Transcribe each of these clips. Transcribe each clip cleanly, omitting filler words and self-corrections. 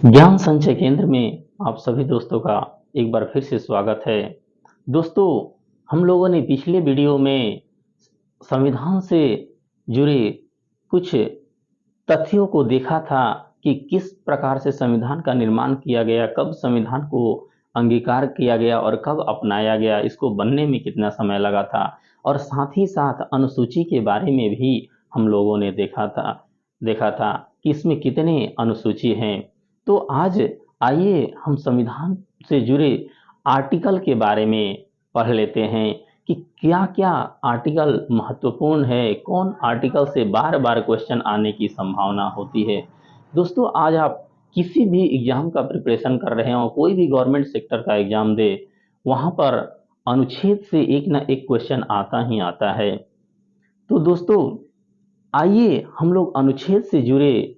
ज्ञान संचय केंद्र में आप सभी दोस्तों का एक बार फिर से स्वागत है। दोस्तों, हम लोगों ने पिछले वीडियो में संविधान से जुड़े कुछ तथ्यों को देखा था कि किस प्रकार से संविधान का निर्माण किया गया, कब संविधान को अंगीकार किया गया और कब अपनाया गया, इसको बनने में कितना समय लगा था और साथ ही साथ अनुसूची के बारे में भी हम लोगों ने देखा था कि इसमें कितने अनुसूची हैं। तो आज आइए हम संविधान से जुड़े आर्टिकल के बारे में पढ़ लेते हैं कि क्या-क्या आर्टिकल महत्वपूर्ण है, कौन आर्टिकल से बार-बार क्वेश्चन आने की संभावना होती है। दोस्तों, आज आप किसी भी एग्जाम का प्रिपरेशन कर रहे हो, कोई भी गवर्नमेंट सेक्टर का एग्जाम दे, वहाँ पर अनुच्छेद से एक ना एक क्वेश्चन आता ही आता है। तो दोस्तों, आइए हम लोग अनुच्छेद से जुड़े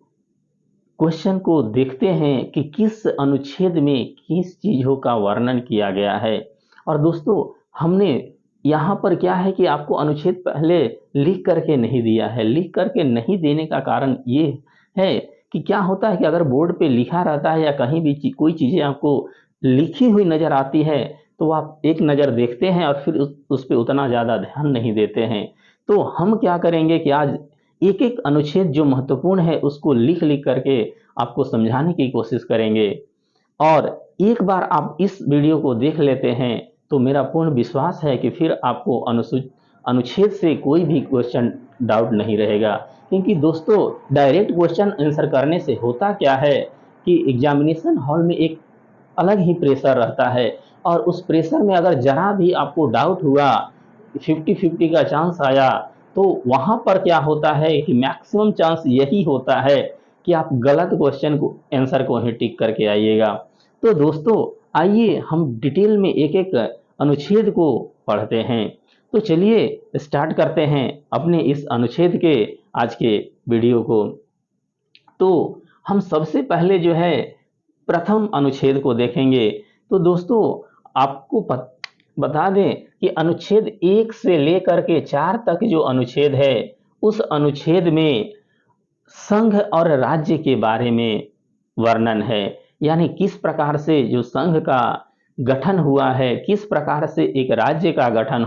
क्वेश्चन को देखते हैं कि किस अनुच्छेद में किस चीज़ों का वर्णन किया गया है। और दोस्तों, हमने यहाँ पर क्या है कि आपको अनुच्छेद पहले लिख करके नहीं दिया है। लिख करके नहीं देने का कारण ये है कि क्या होता है कि अगर बोर्ड पे लिखा रहता है या कहीं भी कोई चीज़ें आपको लिखी हुई नज़र आती है, तो आप एक नज़र देखते हैं और फिर उस पे उतना ज़्यादा ध्यान नहीं देते हैं। तो हम क्या करेंगे कि आज एक-एक अनुच्छेद जो महत्वपूर्ण है उसको लिख-लिख करके आपको समझाने की कोशिश करेंगे। और एक बार आप इस वीडियो को देख लेते हैं तो मेरा पूर्ण विश्वास है कि फिर आपको अनुच्छेद से कोई भी क्वेश्चन डाउट नहीं रहेगा। क्योंकि दोस्तों, डायरेक्ट क्वेश्चन आंसर करने से होता क्या है कि एग्जामिनेशन हॉल में एक अलग ही प्रेशर रहता है और उस प्रेशर में अगर ज़रा भी आपको डाउट हुआ, 50-50 का चांस आया, तो वहाँ पर क्या होता है कि मैक्सिमम चांस यही होता है कि आप गलत क्वेश्चन को आंसर को ही टिक करके आइएगा। तो दोस्तों, आइए हम डिटेल में एक-एक अनुच्छेद को पढ़ते हैं। तो चलिए स्टार्ट करते हैं अपने इस अनुच्छेद के आज के वीडियो को। तो हम सबसे पहले जो है प्रथम अनुच्छेद को देखेंगे। तो दोस्तों, आपको बता दें कि अनुच्छेद 1 से लेकर के 4 तक जो अनुच्छेद है, उस अनुच्छेद में संघ और राज्य के बारे में वर्णन है। यानी किस प्रकार से जो संघ का गठन हुआ है, किस प्रकार से एक राज्य का गठन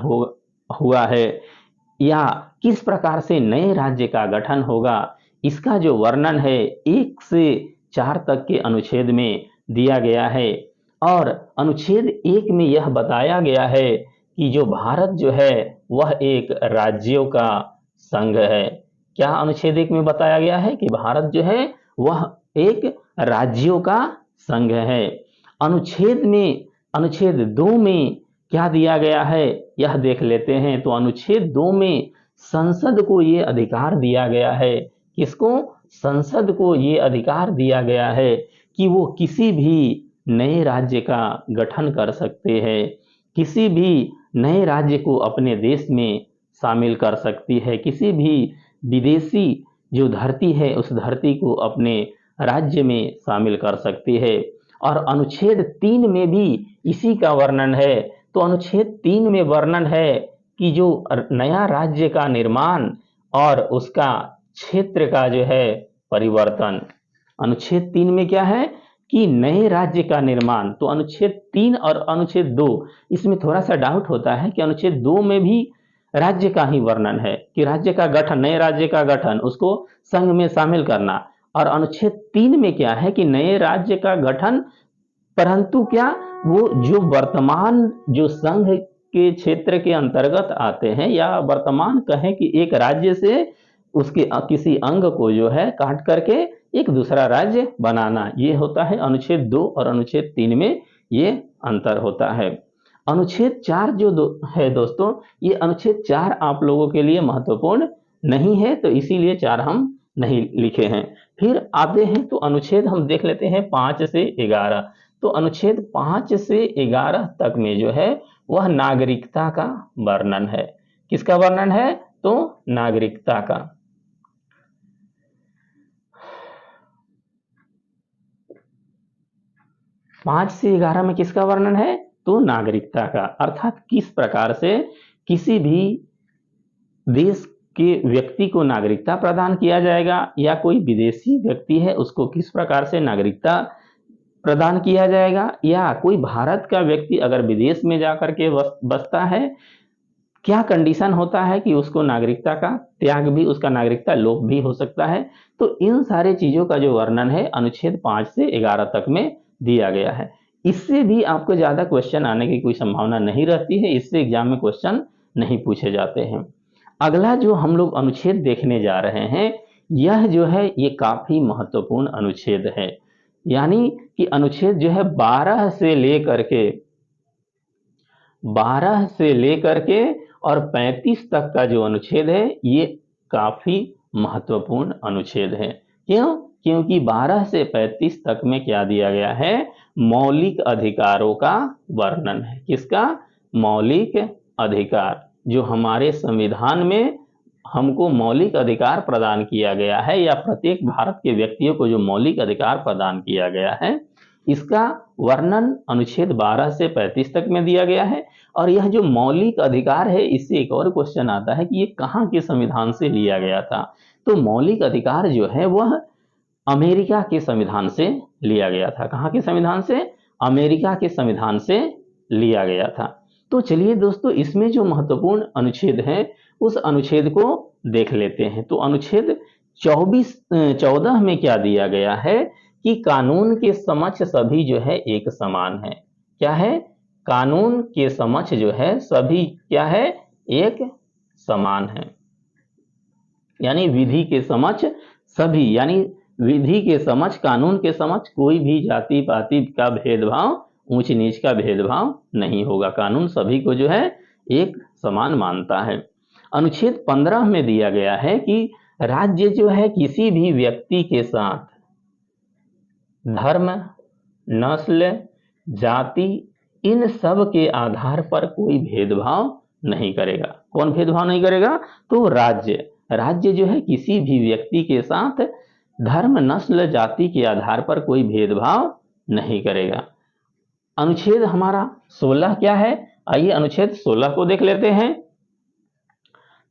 हुआ है या किस प्रकार से नए राज्य का गठन होगा, इसका जो वर्णन है 1 से 4 तक के अनुच्छेद में दिया गया है। और अनुच्छेद 1 में यह बताया गया है कि जो भारत जो है वह एक राज्यों का संघ है। क्या अनुच्छेद 1 में बताया गया है कि भारत जो है वह एक राज्यों का संघ है। अनुच्छेद 2 में क्या दिया गया है यह देख लेते हैं। तो अनुच्छेद 2 में संसद को ये अधिकार दिया गया है। किसको? संसद को ये अधिकार दिया गया है कि वो किसी भी नए राज्य का गठन कर सकते हैं, किसी भी नए राज्य को अपने देश में शामिल कर सकती है, किसी भी विदेशी जो धरती है उस धरती को अपने राज्य में शामिल कर सकती है। और अनुच्छेद 3 में भी इसी का वर्णन है। तो अनुच्छेद 3 में वर्णन है कि जो नया राज्य का निर्माण और उसका क्षेत्र का जो है परिवर्तन। अनुच्छेद 3 में क्या है कि नए राज्य का निर्माण। तो अनुच्छेद 3 और अनुच्छेद 2 इसमें थोड़ा सा डाउट होता है कि अनुच्छेद 2 में भी राज्य का ही वर्णन है कि राज्य का गठन, नए राज्य का गठन, उसको संघ में शामिल करना। और अनुच्छेद 3 में क्या है कि नए राज्य का गठन, परंतु क्या वो जो वर्तमान जो संघ के क्षेत्र के अंतर्गत आते हैं या वर्तमान कहें कि एक राज्य से उसके किसी अंग को जो है काट करके एक दूसरा राज्य बनाना, ये होता है अनुच्छेद 2 और अनुच्छेद 3 में ये अंतर होता है। अनुच्छेद 4 जो है दोस्तों, ये अनुच्छेद 4 आप लोगों के लिए महत्वपूर्ण नहीं है, तो इसीलिए 4 हम नहीं लिखे हैं। फिर आते हैं तो अनुच्छेद हम देख लेते हैं 5 से 11। तो अनुच्छेद 5 से 11 तक में जो है वह नागरिकता का वर्णन है। किसका वर्णन है? तो नागरिकता का। 5 से 11 में किसका वर्णन है? तो नागरिकता का। अर्थात किस प्रकार से किसी भी देश के व्यक्ति को नागरिकता प्रदान किया जाएगा या कोई विदेशी व्यक्ति है उसको किस प्रकार से नागरिकता प्रदान किया जाएगा, या कोई भारत का व्यक्ति अगर विदेश में जाकर के बसता है, क्या कंडीशन होता है कि उसको नागरिकता का त्याग भी, उसका नागरिकता लोप भी हो सकता है। तो इन सारे चीजों का जो वर्णन है अनुच्छेद 5 से 11 तक में दिया गया है। इससे भी आपको ज्यादा क्वेश्चन आने की कोई संभावना नहीं रहती है, इससे एग्जाम में क्वेश्चन नहीं पूछे जाते हैं। अगला जो हम लोग अनुच्छेद देखने जा रहे हैं, यह जो है ये काफी महत्वपूर्ण अनुच्छेद है। यानी कि अनुच्छेद जो है 12 से लेकर के और 35 तक का जो अनुच्छेद है ये काफी महत्वपूर्ण अनुच्छेद है। क्यों? क्योंकि 12 से 35 तक में क्या दिया गया है? मौलिक अधिकारों का वर्णन है। किसका? मौलिक अधिकार। जो हमारे संविधान में हमको मौलिक अधिकार प्रदान किया गया है, या प्रत्येक भारत के व्यक्तियों को जो मौलिक अधिकार प्रदान किया गया है, इसका वर्णन अनुच्छेद 12 से 35 तक में दिया गया है। और यह जो मौलिक अधिकार है, इससे एक और क्वेश्चन आता है कि ये कहाँ के संविधान से लिया गया था। तो मौलिक अधिकार जो है वह अमेरिका के संविधान से लिया गया था। कहाँ के संविधान से? अमेरिका के संविधान से लिया गया था। तो चलिए दोस्तों, इसमें जो महत्वपूर्ण अनुच्छेद है उस अनुच्छेद को देख लेते हैं। तो अनुच्छेद 14 में क्या दिया गया है कि कानून के समक्ष सभी जो है एक समान है। क्या है? कानून के समक्ष जो है सभी क्या है? एक समान है। यानी विधि के समक्ष सभी, यानी विधि के समक्ष, कानून के समक्ष कोई भी जाति पाति का भेदभाव, ऊंच नीच का भेदभाव नहीं होगा। कानून सभी को जो है एक समान मानता है। अनुच्छेद 15 में दिया गया है कि राज्य जो है किसी भी व्यक्ति के साथ धर्म, नस्ल, जाति, इन सब के आधार पर कोई भेदभाव नहीं करेगा। कौन भेदभाव नहीं करेगा? तो राज्य जो है किसी भी व्यक्ति के साथ धर्म, नस्ल, जाति के आधार पर कोई भेदभाव नहीं करेगा। अनुच्छेद हमारा 16 क्या है? आइए अनुच्छेद 16 को देख लेते हैं।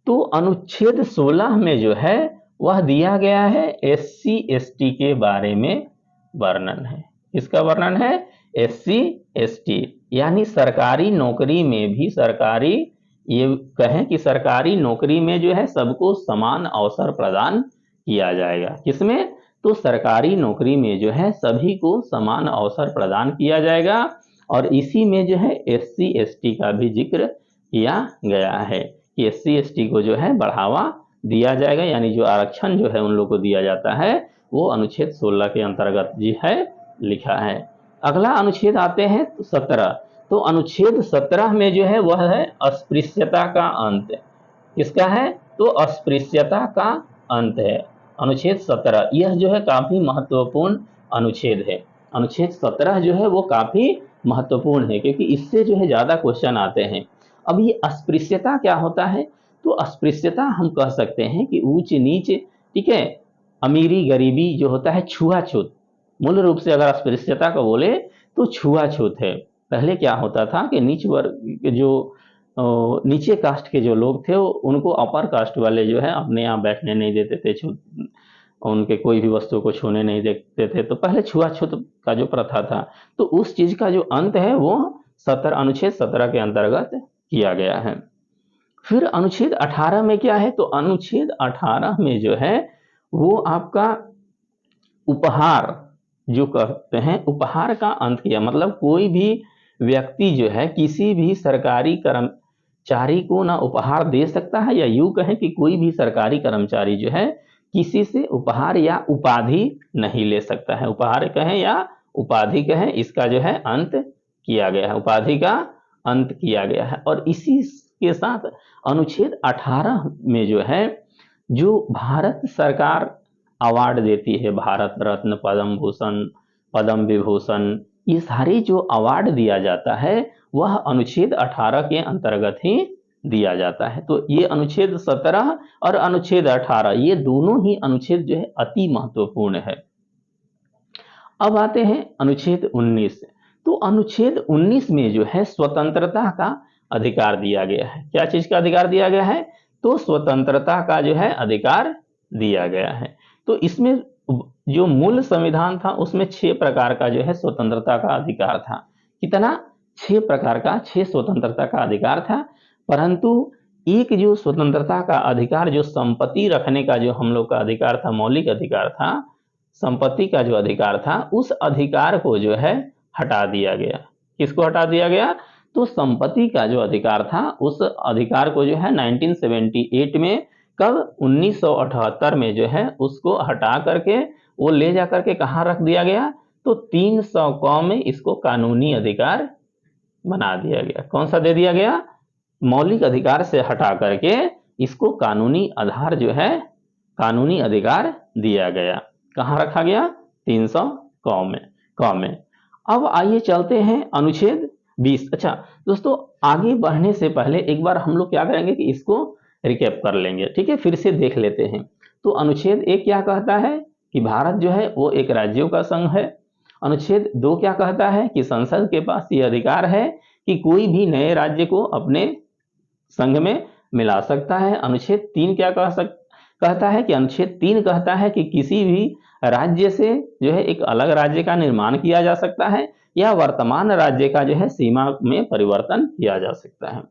तो अनुच्छेद 16 में जो है वह दिया गया है SC ST के बारे में वर्णन है। किसका वर्णन है? SC ST, यानी सरकारी नौकरी में भी, ये कहें कि सरकारी नौकरी में जो है सबको समान अवसर प्रदान किया जाएगा। किसमें? तो सरकारी नौकरी में जो है सभी को समान अवसर प्रदान किया जाएगा। और इसी में जो है SC ST का भी जिक्र किया गया है कि SC ST को जो है बढ़ावा दिया जाएगा, यानी जो आरक्षण जो है उन लोगों को दिया जाता है वो अनुच्छेद 16 के अंतर्गत जी है लिखा है। अगला अनुच्छेद आते हैं 17। तो अनुच्छेद 17 में जो है वह है अस्पृश्यता का अंत। किसका है? तो अस्पृश्यता का अंत है अनुच्छेद 17। यह जो है काफी महत्वपूर्ण अनुच्छेद है। अनुच्छेद 17 जो है वो काफी महत्वपूर्ण है, क्योंकि इससे जो है ज्यादा क्वेश्चन आते हैं। अब ये अस्पृश्यता क्या होता है? तो अस्पृश्यता हम कह सकते हैं कि ऊंच नीच, ठीक है, अमीरी गरीबी जो होता है, छुआछूत। मूल रूप से अगर अस्पृश्यता को बोले तो छुआछूत है। पहले क्या होता था कि नीच वर्ग के जो नीचे कास्ट के जो लोग थे उनको अपर कास्ट वाले जो है अपने यहाँ बैठने नहीं देते थे, उनके कोई भी वस्तु को छूने नहीं देते थे। तो पहले छुआछूत का जो प्रथा था, तो उस चीज का जो अंत है वो अनुच्छेद 17 के अंतर्गत किया गया है। फिर अनुच्छेद 18 में क्या है? तो अनुच्छेद 18 में जो है वो आपका उपहार जो कहते हैं, उपहार का अंत किया। मतलब कोई भी व्यक्ति जो है किसी भी सरकारी कर्मचारी को ना उपहार दे सकता है, या यूं कहें कि कोई भी सरकारी कर्मचारी जो है किसी से उपहार या उपाधि नहीं ले सकता है। उपहार कहें या उपाधि कहें, इसका जो है अंत किया गया है, उपाधि का अंत किया गया है। और इसी के साथ अनुच्छेद 18 में जो है जो भारत सरकार अवार्ड देती है, भारत रत्न, पद्म भूषण, पद्म विभूषण, ये सारे जो अवार्ड दिया जाता है वह अनुच्छेद 18 के अंतर्गत ही दिया जाता है। तो ये अनुच्छेद 17 और अनुच्छेद 18 ये दोनों ही अनुच्छेद जो है अति महत्वपूर्ण है। अब आते हैं अनुच्छेद 19। तो अनुच्छेद 19 में जो है स्वतंत्रता का अधिकार दिया गया है। क्या चीज का अधिकार दिया गया है? तो स्वतंत्रता का जो है अधिकार दिया गया है। तो इसमें जो मूल संविधान था उसमें 6 प्रकार का जो है स्वतंत्रता का अधिकार था। कितना? 6 प्रकार का, 6 स्वतंत्रता का अधिकार था। परंतु एक जो स्वतंत्रता का अधिकार, जो संपत्ति रखने का जो हम लोग का अधिकार था, मौलिक अधिकार था, संपत्ति का जो अधिकार था, उस अधिकार को जो है हटा दिया गया। किसको हटा दिया गया? तो संपत्ति का जो अधिकार था उस अधिकार को जो है 1978 में, कब? 1978 में जो है उसको हटा करके वो ले जा करके कहाँ रख दिया गया? तो 300 कौ में इसको कानूनी अधिकार बना दिया गया। कौन सा दे दिया गया? मौलिक अधिकार से हटा करके इसको कानूनी आधार जो है, कानूनी अधिकार दिया गया। कहाँ रखा गया? 300 कौ में। अब आइए चलते हैं अनुच्छेद 20। अच्छा दोस्तों, आगे बढ़ने से पहले एक बार हम लोग क्या करेंगे कि इसको रिकैप कर लेंगे, ठीक है? फिर से देख लेते हैं। तो अनुच्छेद 1 क्या कहता है कि भारत जो है वो एक राज्यों का संघ है। अनुच्छेद 2 क्या कहता है कि संसद के पास ये अधिकार है कि कोई भी नए राज्य को अपने संघ में मिला सकता है। अनुच्छेद 3 क्या कहता है कि अनुच्छेद 3 कहता है कि किसी भी राज्य से जो है एक अलग राज्य का निर्माण किया जा सकता है या वर्तमान राज्य का जो है सीमा में परिवर्तन किया जा सकता है।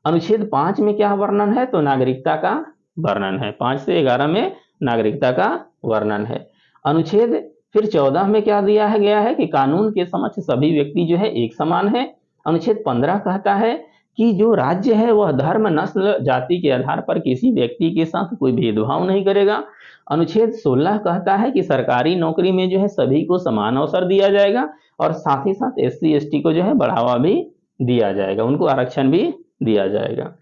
अनुच्छेद 5 में क्या वर्णन है? तो नागरिकता का वर्णन है। 5 से 11 में नागरिकता का वर्णन है। अनुच्छेद फिर 14 में क्या दिया है गया है कि कानून के समक्ष सभी व्यक्ति जो है एक समान है। अनुच्छेद 15 कहता है कि जो राज्य है वह धर्म, नस्ल, जाति के आधार पर किसी व्यक्ति के साथ कोई भेदभाव नहीं करेगा। अनुच्छेद 16 कहता है कि सरकारी नौकरी में जो है सभी को समान अवसर दिया जाएगा और साथ ही साथ SC ST को जो है बढ़ावा भी दिया जाएगा, उनको आरक्षण भी दिया जाएगा।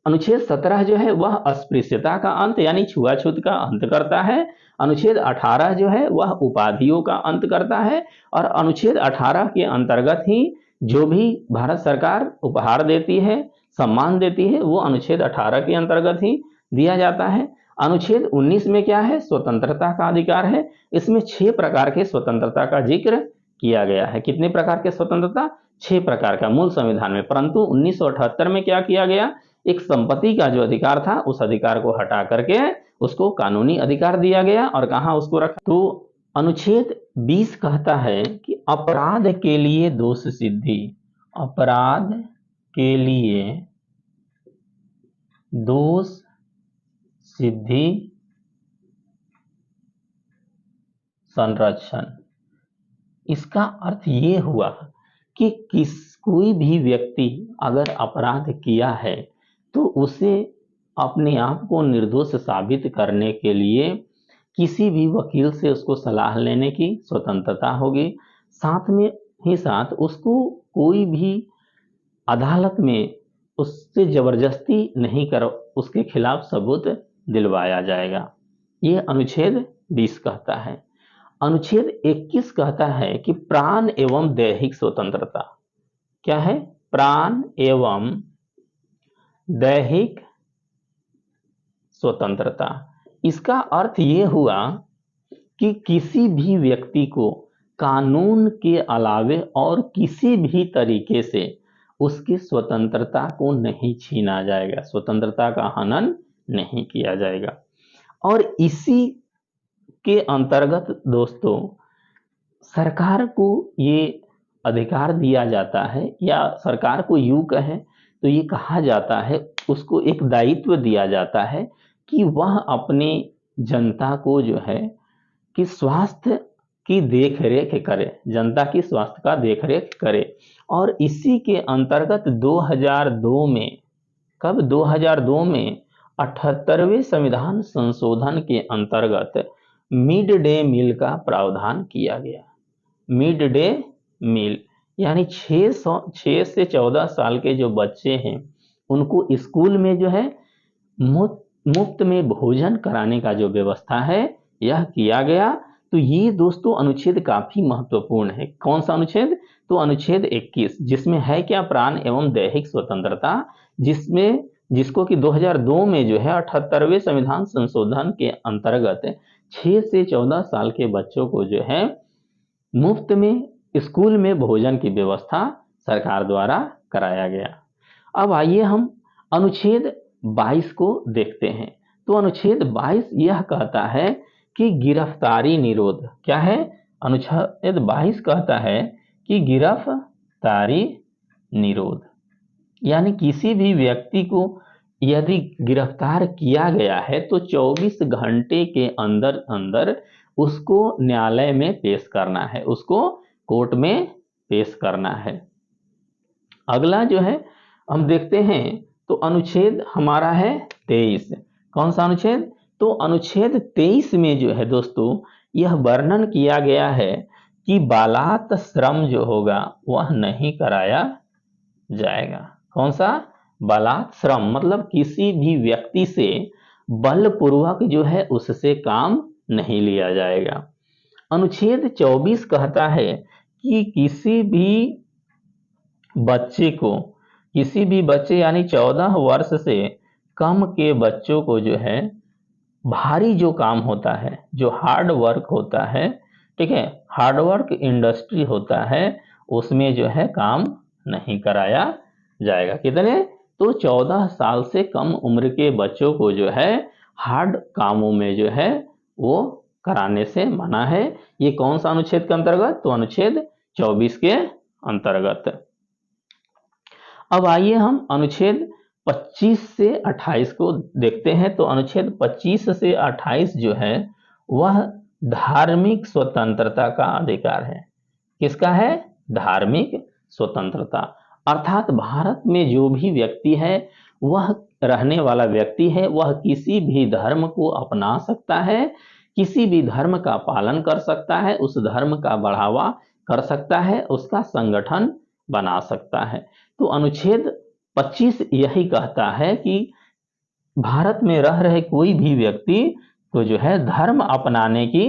अनुच्छेद 17 जो है वह अस्पृश्यता का अंत यानी छुआछूत का अंत करता है। अनुच्छेद 18 जो है वह उपाधियों का अंत करता है और अनुच्छेद 18 के अंतर्गत ही जो भी भारत सरकार उपहार देती है, सम्मान देती है, वो अनुच्छेद 18 के अंतर्गत ही दिया जाता है। अनुच्छेद 19 में क्या है? स्वतंत्रता का अधिकार है। इसमें 6 प्रकार के स्वतंत्रता का जिक्र किया गया है। कितने प्रकार के स्वतंत्रता? 6 प्रकार का मूल संविधान में। परंतु 1978 में क्या किया गया? एक संपत्ति का जो अधिकार था उस अधिकार को हटा करके उसको कानूनी अधिकार दिया गया। और कहाँ उसको रखा? तो अनुच्छेद 20 कहता है कि अपराध के लिए दोष सिद्धि, अपराध के लिए दोष सिद्धि संरक्षण। इसका अर्थ ये हुआ कि कोई भी व्यक्ति अगर अपराध किया है तो उसे अपने आप को निर्दोष साबित करने के लिए किसी भी वकील से उसको सलाह लेने की स्वतंत्रता होगी। साथ में ही साथ उसको कोई भी अदालत में उससे जबरदस्ती नहीं कर उसके खिलाफ सबूत दिलवाया जाएगा। ये अनुच्छेद 20 कहता है। अनुच्छेद 21 कहता है कि प्राण एवं दैहिक स्वतंत्रता। क्या है? प्राण एवं दैहिक स्वतंत्रता। इसका अर्थ ये हुआ कि किसी भी व्यक्ति को कानून के अलावे और किसी भी तरीके से उसकी स्वतंत्रता को नहीं छीना जाएगा, स्वतंत्रता का हनन नहीं किया जाएगा। और इसी के अंतर्गत दोस्तों सरकार को ये अधिकार दिया जाता है, या सरकार को यूं कहें तो ये कहा जाता है, उसको एक दायित्व दिया जाता है कि वह अपनी जनता को जो है कि स्वास्थ्य की देखरेख करे, जनता की स्वास्थ्य का देखरेख करे। और इसी के अंतर्गत 2002 में, कब? 2002 में 78वें संविधान संशोधन के अंतर्गत मिड डे मील का प्रावधान किया गया। मिड डे मील यानी 6 से 14 साल के जो बच्चे हैं उनको स्कूल में जो है मुफ्त में भोजन कराने का जो व्यवस्था है यह किया गया। तो ये दोस्तों अनुच्छेद काफी महत्वपूर्ण है। कौन सा अनुच्छेद? तो अनुच्छेद 21, जिसमें है क्या? प्राण एवं दैहिक स्वतंत्रता, जिसको कि 2002 में जो है 78वें संविधान संशोधन के अंतर्गत 6 से 14 साल के बच्चों को जो है मुफ्त में स्कूल में भोजन की व्यवस्था सरकार द्वारा कराया गया। अब आइए हम अनुच्छेद 22 को देखते हैं। तो अनुच्छेद 22 यह कहता है कि गिरफ्तारी निरोध क्या है? अनुच्छेद 22 कहता है कि गिरफ्तारी निरोध यानी किसी भी व्यक्ति को यदि गिरफ्तार किया गया है तो 24 घंटे के अंदर अंदर उसको न्यायालय में पेश करना है, उसको कोर्ट में पेश करना है। अगला जो है हम देखते हैं तो अनुच्छेद हमारा है 23। कौन सा अनुच्छेद? तो अनुच्छेद 23 में जो है दोस्तों यह वर्णन किया गया है कि बालात श्रम जो होगा वह नहीं कराया जाएगा। कौन सा? बालात श्रम मतलब किसी भी व्यक्ति से बलपूर्वक जो है उससे काम नहीं लिया जाएगा। अनुच्छेद 24 कहता है कि किसी भी बच्चे यानी 14 वर्ष से कम के बच्चों को जो है भारी जो काम होता है, जो हार्ड वर्क होता है, ठीक है, हार्ड वर्क इंडस्ट्री होता है, उसमें जो है काम नहीं कराया जाएगा। कितने? तो 14 साल से कम उम्र के बच्चों को जो है हार्ड कामों में जो है वो कराने से मना है। ये कौन सा अनुच्छेद के अंतर्गत? तो अनुच्छेद 24 के अंतर्गत। अब आइए हम अनुच्छेद 25 से 28 को देखते हैं। तो अनुच्छेद 25 से 28 जो है वह धार्मिक स्वतंत्रता का अधिकार है। किसका है? धार्मिक स्वतंत्रता। अर्थात भारत में जो भी व्यक्ति है वह रहने वाला व्यक्ति है, वह किसी भी धर्म को अपना सकता है, किसी भी धर्म का पालन कर सकता है, उस धर्म का बढ़ावा कर सकता है, उसका संगठन बना सकता है। तो अनुच्छेद 25 यही कहता है कि भारत में रह रहे कोई भी व्यक्ति को जो है धर्म अपनाने की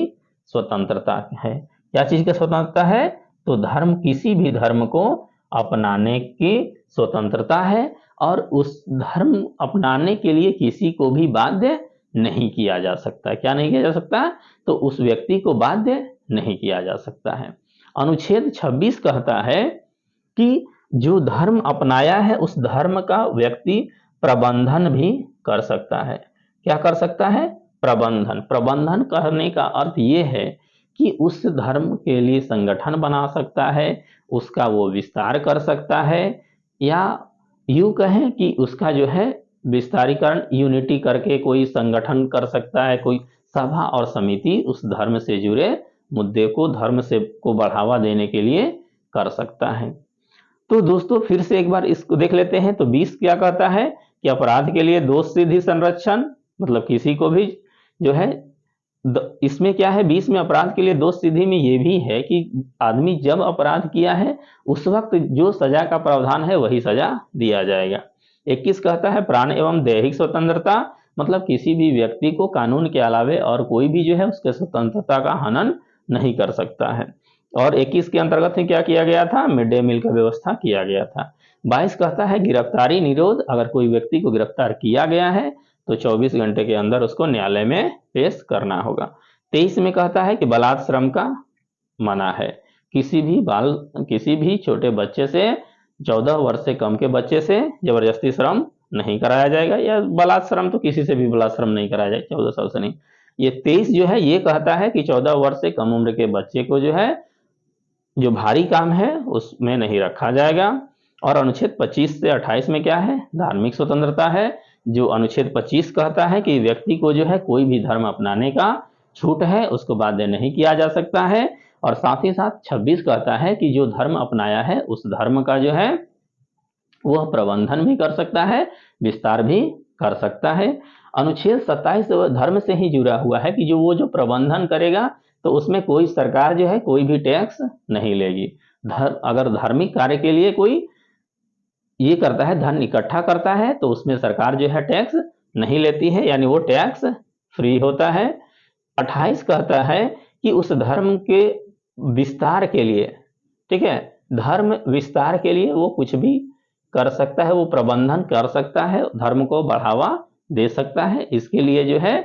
स्वतंत्रता है। क्या चीज की स्वतंत्रता है? तो धर्म, किसी भी धर्म को अपनाने की स्वतंत्रता है और उस धर्म अपनाने के लिए किसी को भी बाध्य नहीं किया जा सकता। क्या नहीं किया जा सकता? तो उस व्यक्ति को बाध्य नहीं किया जा सकता है। अनुच्छेद 26 कहता है कि जो धर्म अपनाया है उस धर्म का व्यक्ति प्रबंधन भी कर सकता है। क्या कर सकता है? प्रबंधन करने का अर्थ ये है कि उस धर्म के लिए संगठन बना सकता है, उसका वो विस्तार कर सकता है, या यूं कहें कि उसका जो है विस्तारीकरण यूनिटी करके कोई संगठन कर सकता है, कोई सभा और समिति उस धर्म से जुड़े मुद्दे को, धर्म से को बढ़ावा देने के लिए कर सकता है। तो दोस्तों फिर से एक बार इसको देख लेते हैं। तो 20 क्या कहता है कि अपराध के लिए दोष सिद्धि संरक्षण, मतलब किसी को भी जो है इसमें क्या है 20 में अपराध के लिए दोष सिद्धि में ये भी है कि आदमी जब अपराध किया है उस वक्त जो सजा का प्रावधान है वही सजा दिया जाएगा। 21 कहता है प्राण एवं दैहिक स्वतंत्रता, मतलब किसी भी व्यक्ति को कानून के अलावे और कोई भी जो है उसके स्वतंत्रता का हनन नहीं कर सकता है। और 21 के अंतर्गत क्या किया गया था? मिड डे मील का व्यवस्था किया गया था। 22 कहता है गिरफ्तारी निरोध, अगर कोई व्यक्ति को गिरफ्तार किया गया है तो 24 घंटे के अंदर उसको न्यायालय में पेश करना होगा। 23 में कहता है कि बलात् श्रम का मना है, किसी भी छोटे बच्चे से, 14 वर्ष से कम के बच्चे से जबरदस्ती श्रम नहीं कराया जाएगा, या बलात् श्रम तो किसी से भी बलात् श्रम नहीं कराया जाएगा 14 साल से नहीं। ये 23 जो है ये कहता है कि 14 वर्ष से कम उम्र के बच्चे को जो है जो भारी काम है उसमें नहीं रखा जाएगा। और अनुच्छेद 25 से 28 में क्या है? धार्मिक स्वतंत्रता है, जो अनुच्छेद 25 कहता है कि व्यक्ति को जो है कोई भी धर्म अपनाने का छूट है, उसको बाध्य नहीं किया जा सकता है। और साथ ही साथ 26 कहता है कि जो धर्म अपनाया है उस धर्म का जो है वह प्रबंधन भी कर सकता है, विस्तार भी कर सकता है। अनुच्छेद 27 धर्म से ही जुड़ा हुआ है कि वो जो प्रबंधन करेगा तो उसमें कोई सरकार जो है कोई भी टैक्स नहीं लेगी। अगर धार्मिक कार्य के लिए कोई ये करता है, धन इकट्ठा करता है, तो उसमें सरकार जो है टैक्स नहीं लेती है, यानी वो टैक्स फ्री होता है। 28 कहता है कि उस धर्म के विस्तार के लिए, ठीक है, धर्म विस्तार के लिए वो कुछ भी कर सकता है, वो प्रबंधन कर सकता है, धर्म को बढ़ावा दे सकता है। इसके लिए जो है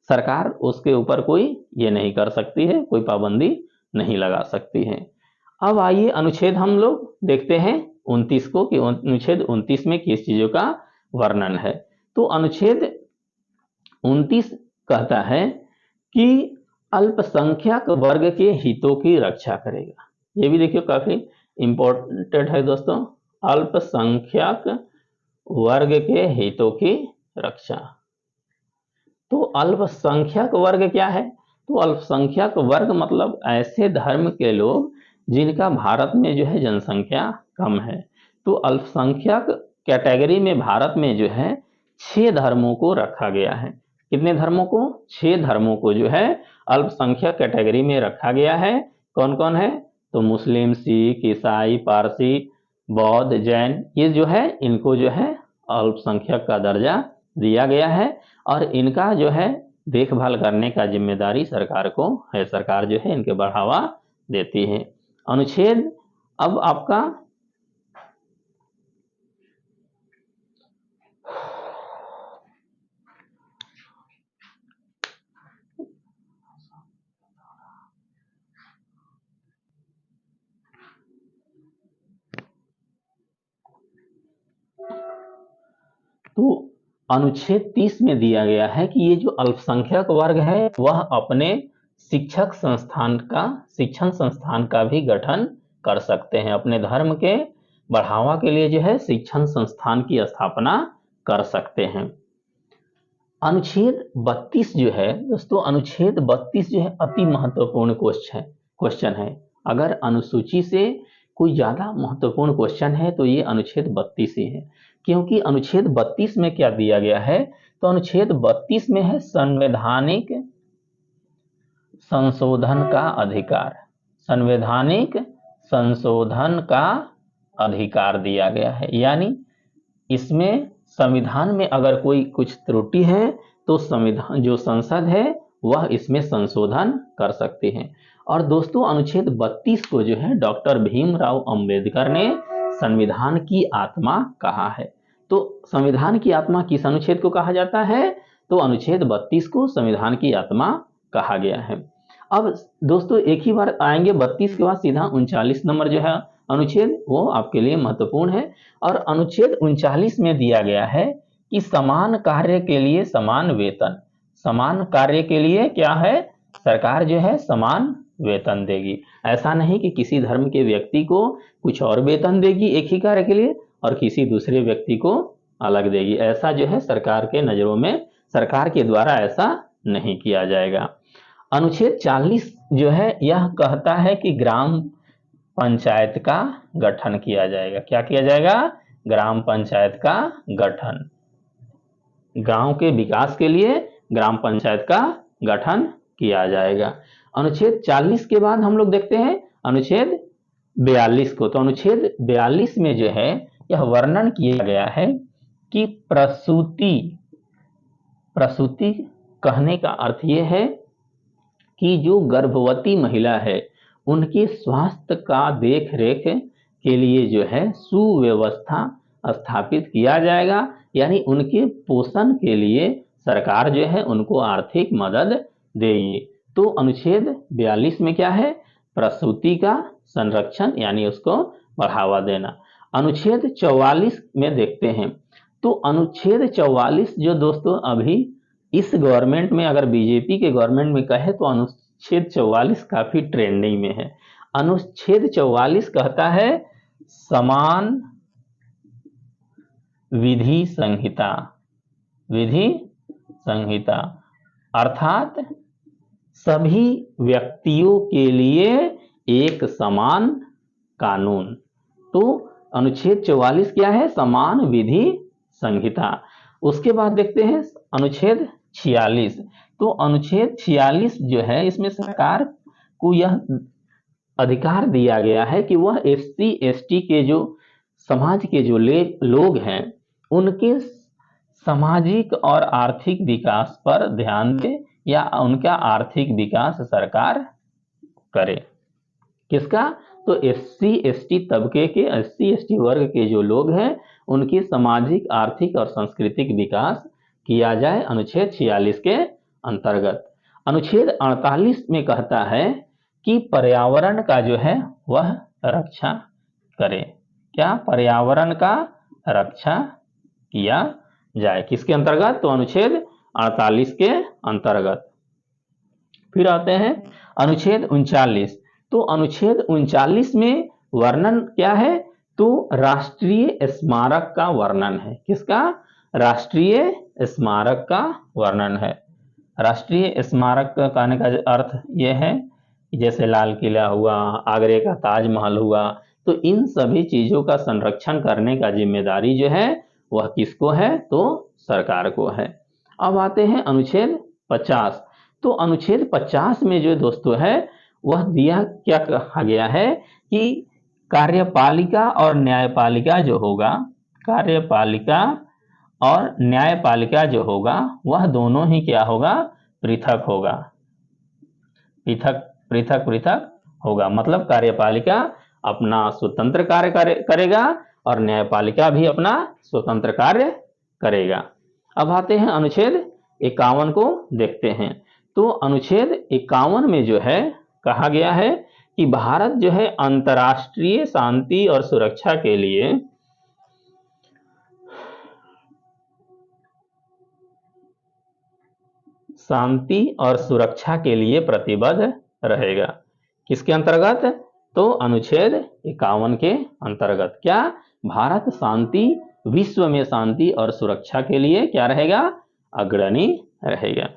सरकार उसके ऊपर कोई ये नहीं कर सकती है, कोई पाबंदी नहीं लगा सकती है। अब आइए अनुच्छेद हम लोग देखते हैं 29 को कि अनुच्छेद 29 में किस चीजों का वर्णन है। तो अनुच्छेद 29 कहता है कि अल्पसंख्यक वर्ग के हितों की रक्षा करेगा। ये भी देखिए काफी इंपॉर्टेंट है दोस्तों, अल्पसंख्यक वर्ग के हितों की रक्षा। तो अल्पसंख्यक वर्ग क्या है? तो अल्पसंख्यक वर्ग मतलब ऐसे धर्म के लोग जिनका भारत में जो है जनसंख्या कम है। तो अल्पसंख्यक कैटेगरी में भारत में जो है 6 धर्मों को रखा गया है। कितने धर्मों को? 6 धर्मों को जो है अल्पसंख्यक कैटेगरी में रखा गया है। कौन कौन है? तो मुस्लिम, सिख, ईसाई, पारसी, बौद्ध, जैन, ये जो है इनको जो है अल्पसंख्यक का दर्जा दिया गया है और इनका जो है देखभाल करने का जिम्मेदारी सरकार को है। सरकार जो है इनके बढ़ावा देती है। अनुच्छेद अब आपका तो अनुच्छेद 30 में दिया गया है कि ये जो अल्पसंख्यक वर्ग है वह अपने शिक्षण संस्थान का भी गठन कर सकते हैं। अपने धर्म के बढ़ावा के लिए जो है शिक्षण संस्थान की स्थापना कर सकते हैं। अनुच्छेद 32 जो है दोस्तों, अनुच्छेद 32 जो है अति महत्वपूर्ण क्वेश्चन है। अगर अनुसूची से कोई ज्यादा महत्वपूर्ण क्वेश्चन है तो ये अनुच्छेद 32 ही है। क्योंकि अनुच्छेद 32 में क्या दिया गया है? तो अनुच्छेद 32 में है संवैधानिक संशोधन का अधिकार। संवैधानिक संशोधन का अधिकार दिया गया है, यानी इसमें संविधान में अगर कोई कुछ त्रुटि है तो संविधान जो संसद है वह इसमें संशोधन कर सकते हैं। और दोस्तों अनुच्छेद 32 को जो है डॉक्टर भीमराव अंबेडकर ने संविधान की आत्मा कहा है। तो संविधान की आत्मा किस अनुच्छेद को कहा जाता है? तो अनुच्छेद 32 को संविधान की आत्मा कहा गया है। अब दोस्तों एक ही बार आएंगे 32 के बाद सीधा 39 नंबर जो है अनुच्छेद, वो आपके लिए महत्वपूर्ण है। और अनुच्छेद 39 में दिया गया है कि समान कार्य के लिए समान वेतन। समान कार्य के लिए क्या है? सरकार जो है समान वेतन देगी। ऐसा नहीं कि किसी धर्म के व्यक्ति को कुछ और वेतन देगी एक ही कार्य के लिए और किसी दूसरे व्यक्ति को अलग देगी। ऐसा जो है सरकार के नजरों में, सरकार के द्वारा ऐसा नहीं किया जाएगा। अनुच्छेद 40 जो है यह कहता है कि ग्राम पंचायत का गठन किया जाएगा। क्या किया जाएगा? ग्राम पंचायत का गठन। गांव के विकास के लिए ग्राम पंचायत का गठन किया जाएगा। अनुच्छेद 40 के बाद हम लोग देखते हैं अनुच्छेद 42 को। तो अनुच्छेद 42 में जो है यह वर्णन किया गया है कि प्रसूति कहने का अर्थ यह है कि जो गर्भवती महिला है उनके स्वास्थ्य का देख रेख के लिए जो है सुव्यवस्था स्थापित किया जाएगा, यानी उनके पोषण के लिए सरकार जो है उनको आर्थिक मदद देगी। तो अनुच्छेद 42 में क्या है? प्रसूति का संरक्षण, यानी उसको बढ़ावा देना। अनुच्छेद 44 में देखते हैं। तो अनुच्छेद 44 जो दोस्तों अभी इस गवर्नमेंट में, अगर बीजेपी के गवर्नमेंट में कहे तो अनुच्छेद 44 काफी ट्रेंडिंग में है। अनुच्छेद 44 कहता है समान विधि संहिता। विधि संहिता अर्थात सभी व्यक्तियों के लिए एक समान कानून। तो अनुच्छेद 44 क्या है? समान विधि संहिता। उसके बाद देखते हैं अनुच्छेद 46। तो अनुच्छेद 46 जो है इसमें सरकार को यह अधिकार दिया गया है कि वह SC ST के जो समाज के जो लोग हैं उनके सामाजिक और आर्थिक विकास पर ध्यान दे, या उनका आर्थिक विकास सरकार करे। किसका? तो SC ST तबके के, SC ST वर्ग के जो लोग हैं उनकी सामाजिक, आर्थिक और सांस्कृतिक विकास किया जाए अनुच्छेद 46 के अंतर्गत। अनुच्छेद 48 में कहता है कि पर्यावरण का जो है वह रक्षा करे। क्या? पर्यावरण का रक्षा किया जाए। किसके अंतर्गत? तो अनुच्छेद 48 के अंतर्गत। फिर आते हैं अनुच्छेद 39। तो अनुच्छेद 39 में वर्णन क्या है? तो राष्ट्रीय स्मारक का वर्णन है। किसका? राष्ट्रीय स्मारक का वर्णन है। राष्ट्रीय स्मारक का कहने का अर्थ यह है जैसे लाल किला हुआ, आगरे का ताजमहल हुआ, तो इन सभी चीजों का संरक्षण करने का जिम्मेदारी जो है वह किसको है? तो सरकार को है। अब आते हैं अनुच्छेद 50। तो अनुच्छेद 50 में जो दोस्तों है वह दिया क्या कहा गया है कि कार्यपालिका और न्यायपालिका जो होगा, कार्यपालिका और न्यायपालिका जो होगा वह दोनों ही क्या होगा? पृथक होगा, पृथक होगा। मतलब कार्यपालिका अपना स्वतंत्र कार्य करेगा और न्यायपालिका भी अपना स्वतंत्र कार्य करेगा। अब आते हैं अनुच्छेद 51 को देखते हैं। तो अनुच्छेद 51 में जो है कहा गया है कि भारत जो है अंतर्राष्ट्रीय शांति और सुरक्षा के लिए प्रतिबद्ध रहेगा। किसके अंतर्गत? तो अनुच्छेद 51 के अंतर्गत क्या? भारत शांति, विश्व में शांति और सुरक्षा के लिए क्या रहेगा? अग्रणी रहेगा।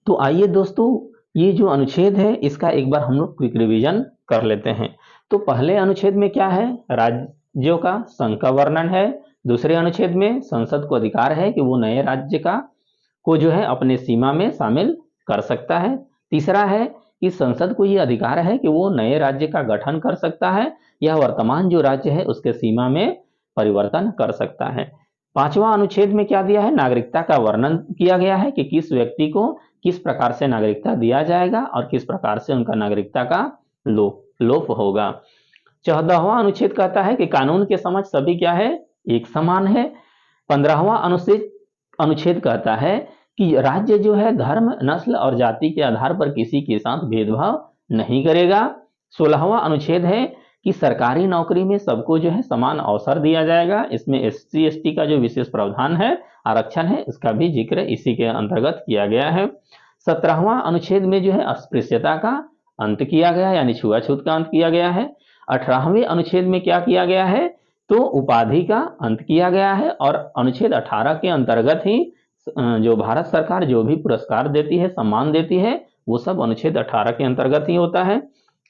तो आइए दोस्तों, ये जो अनुच्छेद है इसका एक बार हम लोग क्विक रिवीजन कर लेते हैं। तो पहले अनुच्छेद में क्या है? राज्यों का संघ का वर्णन है। दूसरे अनुच्छेद में संसद को अधिकार है कि वो नए राज्य को जो है अपने सीमा में शामिल कर सकता है। तीसरा है कि संसद को ये अधिकार है कि वो नए राज्य का गठन कर सकता है या वर्तमान जो राज्य है उसके सीमा में परिवर्तन कर सकता है। पांचवा अनुच्छेद में क्या दिया है? नागरिकता का वर्णन किया गया है कि किस व्यक्ति को किस प्रकार से नागरिकता दिया जाएगा और किस प्रकार से उनका नागरिकता का लोप होगा। 14वां अनुच्छेद कहता है कि कानून के समक्ष सभी क्या है? एक समान है। 15वां अनुच्छेद कहता है कि राज्य जो है धर्म, नस्ल और जाति के आधार पर किसी के साथ भेदभाव नहीं करेगा। 16वां अनुच्छेद है कि सरकारी नौकरी में सबको जो है समान अवसर दिया जाएगा। इसमें SC ST का जो विशेष प्रावधान है, आरक्षण है, इसका भी जिक्र इसी के अंतर्गत किया गया है। 17वां अनुच्छेद में जो है अस्पृश्यता का अंत किया गया, यानी छुआछूत का अंत किया गया है। 18वें अनुच्छेद में क्या किया गया है? तो उपाधि का अंत किया गया है और अनुच्छेद 18 के अंतर्गत ही जो भारत सरकार जो भी पुरस्कार देती है, सम्मान देती है, वो सब अनुच्छेद 18 के अंतर्गत ही होता है।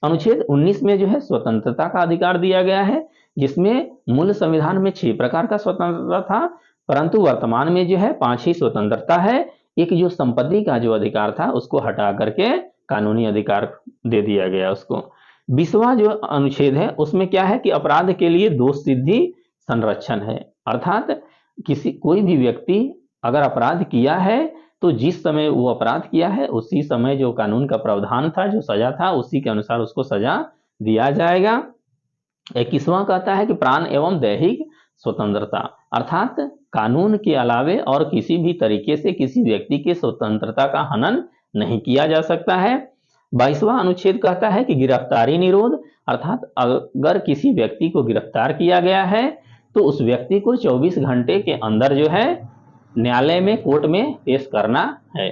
अनुच्छेद 19 में जो है स्वतंत्रता का अधिकार दिया गया है, जिसमें मूल संविधान में 6 प्रकार का स्वतंत्रता था, परंतु वर्तमान में जो है 5 ही स्वतंत्रता है। एक जो संपत्ति का जो अधिकार था उसको हटा करके कानूनी अधिकार दे दिया गया उसको। 20वां जो अनुच्छेद है उसमें क्या है कि अपराध के लिए दोष सिद्धि संरक्षण है। अर्थात कोई भी व्यक्ति अगर अपराध किया है तो जिस समय वो अपराध किया है उसी समय जो कानून का प्रावधान था, जो सजा था, उसी के अनुसार उसको सजा दिया जाएगा। 21वां कहता है कि प्राण एवं दैहिक स्वतंत्रता, अर्थात कानून के अलावे और किसी भी तरीके से किसी व्यक्ति के स्वतंत्रता का हनन नहीं किया जा सकता है। 22वां अनुच्छेद कहता है कि गिरफ्तारी निरोध, अर्थात अगर किसी व्यक्ति को गिरफ्तार किया गया है तो उस व्यक्ति को 24 घंटे के अंदर जो है न्यायालय में, कोर्ट में पेश करना है।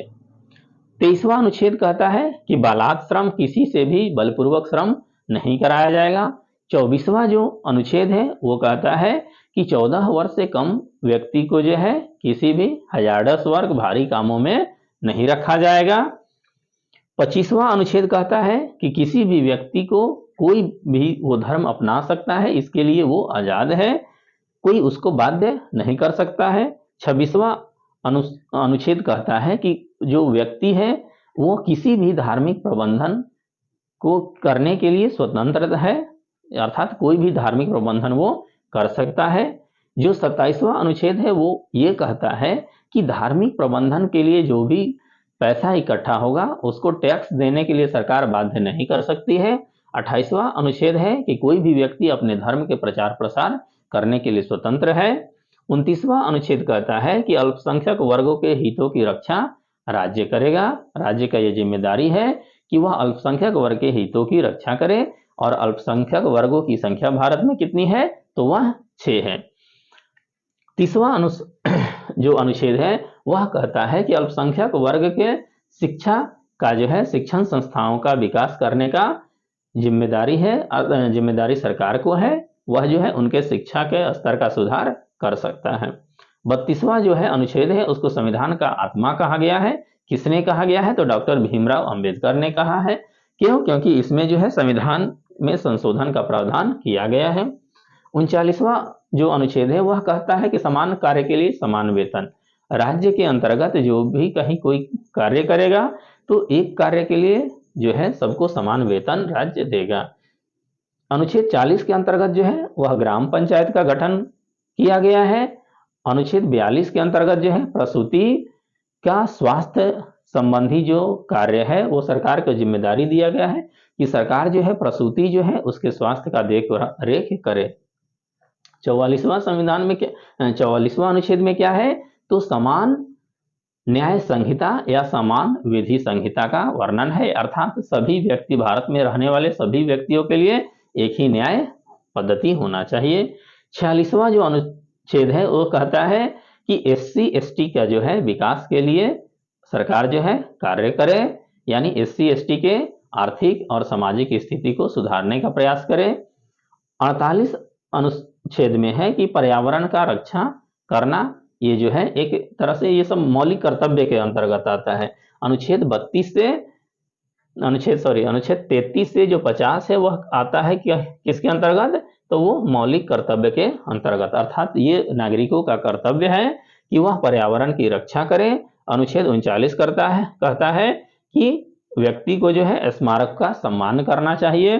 23वां अनुच्छेद कहता है कि बालात श्रम, किसी से भी बलपूर्वक श्रम नहीं कराया जाएगा। 24वां जो अनुच्छेद है वो कहता है कि 14 वर्ष से कम व्यक्ति को जो है किसी भी हजारस वर्ग भारी कामों में नहीं रखा जाएगा। 25वां अनुच्छेद कहता है कि किसी भी व्यक्ति को कोई भी वो धर्म अपना सकता है, इसके लिए वो आजाद है, कोई उसको बाध्य नहीं कर सकता है। 26वां अनुच्छेद कहता है कि जो व्यक्ति है वो किसी भी धार्मिक प्रबंधन को करने के लिए स्वतंत्र है, अर्थात कोई भी धार्मिक प्रबंधन वो कर सकता है। जो 27वां अनुच्छेद है वो ये कहता है कि धार्मिक प्रबंधन के लिए जो भी पैसा इकट्ठा होगा उसको टैक्स देने के लिए सरकार बाध्य नहीं कर सकती है। 28वां अनुच्छेद है कि कोई भी व्यक्ति अपने धर्म के प्रचार प्रसार करने के लिए स्वतंत्र है। 29वां अनुच्छेद कहता है कि अल्पसंख्यक वर्गों के हितों की रक्षा राज्य करेगा। राज्य का यह जिम्मेदारी है कि वह अल्पसंख्यक वर्ग के हितों की रक्षा करे, और अल्पसंख्यक वर्गों की संख्या भारत में कितनी है? तो वह 6 है। 30वां जो अनुच्छेद है वह कहता है कि अल्पसंख्यक वर्ग के शिक्षा का जो है शिक्षण संस्थाओं का विकास करने का जिम्मेदारी सरकार को है। वह जो है उनके शिक्षा के स्तर का सुधार कर सकता है। 32वां जो है अनुच्छेद है उसको संविधान का आत्मा कहा गया है। किसने कहा गया है? तो डॉक्टर भीमराव अंबेडकर ने कहा है। क्यों? क्योंकि इसमें जो है संविधान में संशोधन का प्रावधान किया गया है। 39वां जो अनुच्छेद है वह कहता है कि समान कार्य के लिए समान वेतन। राज्य के अंतर्गत जो भी कहीं कोई कार्य करेगा तो एक कार्य के लिए जो है सबको समान वेतन राज्य देगा। अनुच्छेद 40 के अंतर्गत जो है वह ग्राम पंचायत का गठन किया गया है। अनुच्छेद 42 के अंतर्गत जो है प्रसूति का स्वास्थ्य संबंधी जो कार्य है वो सरकार को जिम्मेदारी दिया गया है कि सरकार जो है प्रसूति जो है उसके स्वास्थ्य का देख रेख करे। 44वां अनुच्छेद में क्या है? तो समान न्याय संहिता या समान विधि संहिता का वर्णन है, अर्थात सभी व्यक्ति, भारत में रहने वाले सभी व्यक्तियों के लिए एक ही न्याय पद्धति होना चाहिए। 46वां जो अनुच्छेद है वो कहता है कि SC ST का जो है विकास के लिए सरकार जो है कार्य करे, यानी SC ST के आर्थिक और सामाजिक स्थिति को सुधारने का प्रयास करे। 48 अनुच्छेद में है कि पर्यावरण का रक्षा करना, ये जो है एक तरह से ये सब मौलिक कर्तव्य के अंतर्गत आता है। अनुच्छेद 33 से जो 50 है वह आता है कि किसके अंतर्गत? तो वो मौलिक कर्तव्य के अंतर्गत, अर्थात ये नागरिकों का कर्तव्य है कि वह पर्यावरण की रक्षा करें। अनुच्छेद 39 कहता है कि व्यक्ति को जो है स्मारक का सम्मान करना चाहिए।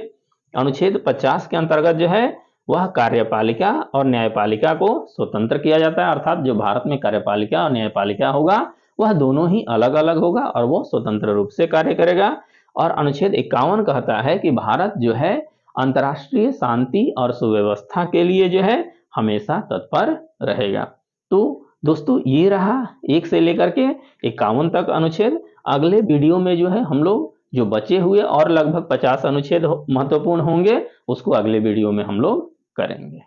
अनुच्छेद 50 के अंतर्गत जो है वह कार्यपालिका और न्यायपालिका को स्वतंत्र किया जाता है, अर्थात जो भारत में कार्यपालिका और न्यायपालिका होगा वह दोनों ही अलग अलग होगा और वो स्वतंत्र रूप से कार्य करेगा। और अनुच्छेद 51 कहता है कि भारत जो है अंतर्राष्ट्रीय शांति और सुव्यवस्था के लिए जो है हमेशा तत्पर रहेगा। तो दोस्तों ये रहा 1 से लेकर के 51 तक अनुच्छेद। अगले वीडियो में जो है हम लोग जो बचे हुए और लगभग 50 अनुच्छेद महत्वपूर्ण होंगे उसको अगले वीडियो में हम लोग करेंगे।